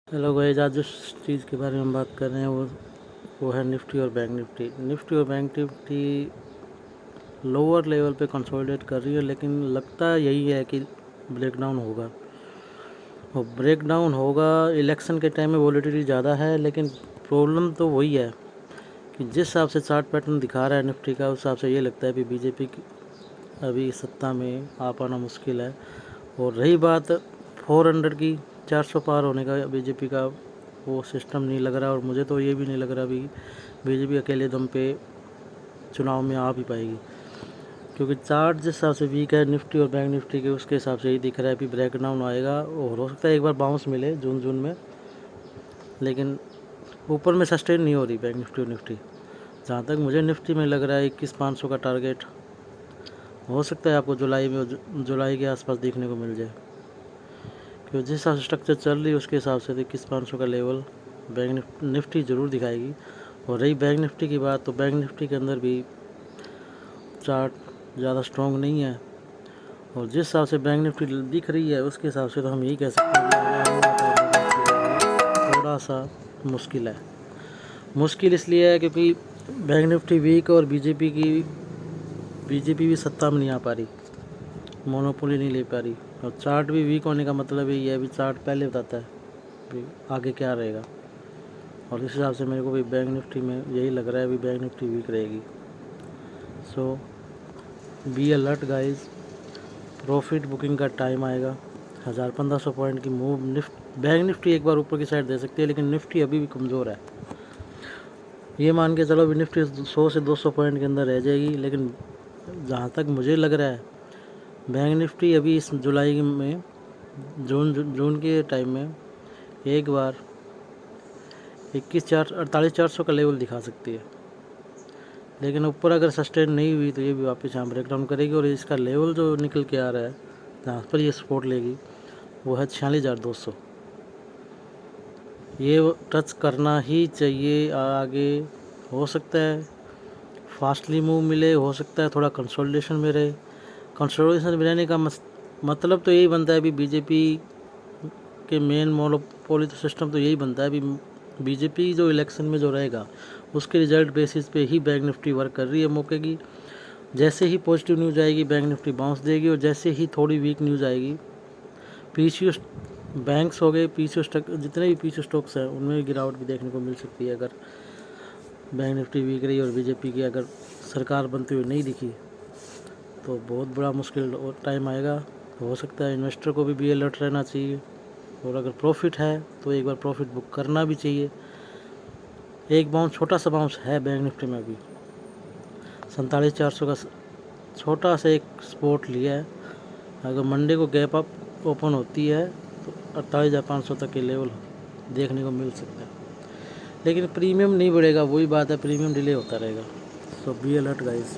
Hello guys, आज जिस चीज़ के बारे में हम बात कर रहे हैं वो है निफ्टी और बैंक निफ्टी। निफ्टी और बैंक निफ्टी लोअर लेवल पे कंसोलिडेट कर रही है, लेकिन लगता यही है कि ब्रेकडाउन होगा। और ब्रेकडाउन होगा, इलेक्शन के टाइम में वॉलेटिलिटी ज़्यादा है, लेकिन प्रॉब्लम तो वही है कि जिस हिसाब से चार्ट पैटर्न दिखा रहा है निफ्टी का, उस हिसाब से ये लगता है कि बीजेपी की अभी सत्ता में आ पाना मुश्किल है। और रही बात 400 की, 400 पार होने का बीजेपी का वो सिस्टम नहीं लग रहा, और मुझे तो ये भी नहीं लग रहा अभी बीजेपी अकेले दम पे चुनाव में आ भी पाएगी, क्योंकि चार्ट जिस हिसाब से वीक है निफ्टी और बैंक निफ्टी के, उसके हिसाब से ही दिख रहा है कि ब्रेकडाउन आएगा और हो सकता है एक बार बाउंस मिले जून में, लेकिन ऊपर में सस्टेन नहीं हो रही बैंक निफ्टी और निफ्टी। जहाँ तक मुझे निफ्टी में लग रहा है 21,500 का टारगेट हो सकता है आपको जुलाई के आसपास देखने को मिल जाए, क्योंकि जिस हिसाब से स्ट्रक्चर चल रही है उसके हिसाब से 21,500 का लेवल बैंक निफ्टी ज़रूर दिखाएगी। और रही बैंक निफ्टी की बात, तो बैंक निफ्टी के अंदर भी चार्ट ज़्यादा स्ट्रॉन्ग नहीं है, और जिस हिसाब से बैंक निफ्टी दिख रही है उसके हिसाब से तो हम यही कह सकते हैं कि थोड़ा सा मुश्किल है। मुश्किल इसलिए है क्योंकि बैंक निफ्टी वीक और बीजेपी भी सत्ता में नहीं आ पा रही, मोनोपोली नहीं ले पा रही, और चार्ट भी वीक होने का मतलब यही है, अभी चार्ट पहले बताता है भी आगे क्या रहेगा। और इस हिसाब से मेरे को भी बैंक निफ्टी में यही लग रहा है, अभी बैंक निफ्टी वीक रहेगी। So be alert guys, profit booking का टाइम आएगा। 1000-1500 पॉइंट की मूव बैंक निफ्टी एक बार ऊपर की साइड दे सकती है, लेकिन निफ्टी अभी भी कमज़ोर है। ये मान के चलो भी निफ्टी 100 से 200 पॉइंट के अंदर रह जाएगी, लेकिन जहाँ तक मुझे लग रहा है बैंक निफ्टी अभी इस जुलाई में जून के टाइम में एक बार 48,400 का लेवल दिखा सकती है, लेकिन ऊपर अगर सस्टेन नहीं हुई तो ये भी वापस यहाँ ब्रेकडाउन करेगी। और इसका लेवल जो निकल के आ रहा है जहाँ पर ये सपोर्ट लेगी वो है 46,200। ये टच करना ही चाहिए आगे। हो सकता है फास्टली मूव मिले, हो सकता है थोड़ा कंसोलिडेशन में रहे। कंसोलिडेशन में रहने का मतलब तो यही बनता है अभी बीजेपी के मेन मोनोपोली सिस्टम तो यही बनता है अभी बीजेपी जो इलेक्शन में जो रहेगा उसके रिजल्ट बेसिस पे ही बैंक निफ्टी वर्क कर रही है मौके की। जैसे ही पॉजिटिव न्यूज़ आएगी बैंक निफ्टी बाउंस देगी, और जैसे ही थोड़ी वीक न्यूज़ आएगी पीसीओ बैंक्स हो गए, पीसीओ स्टॉक, जितने भी पीसीओ स्टॉक्स हैं उनमें भी गिरावट भी देखने को मिल सकती है। अगर बैंक निफ्टी वीक रही और बीजेपी की अगर सरकार बनती हुई नहीं दिखी तो बहुत बड़ा मुश्किल और टाइम आएगा। हो सकता है इन्वेस्टर को भी अलर्ट रहना चाहिए, और अगर प्रॉफिट है तो एक बार प्रॉफिट बुक करना भी चाहिए। एक बाउंस, छोटा सा बाउंस है बैंक निफ्टी में भी, 47,400 का छोटा सा एक सपोर्ट लिया है। अगर मंडे को गैप अप ओपन होती है तो 48,500 तक के लेवल देखने को मिल सकता है, लेकिन प्रीमियम नहीं बढ़ेगा, वही बात है, प्रीमियम डिले होता रहेगा। सो बी अलर्ट गाइस।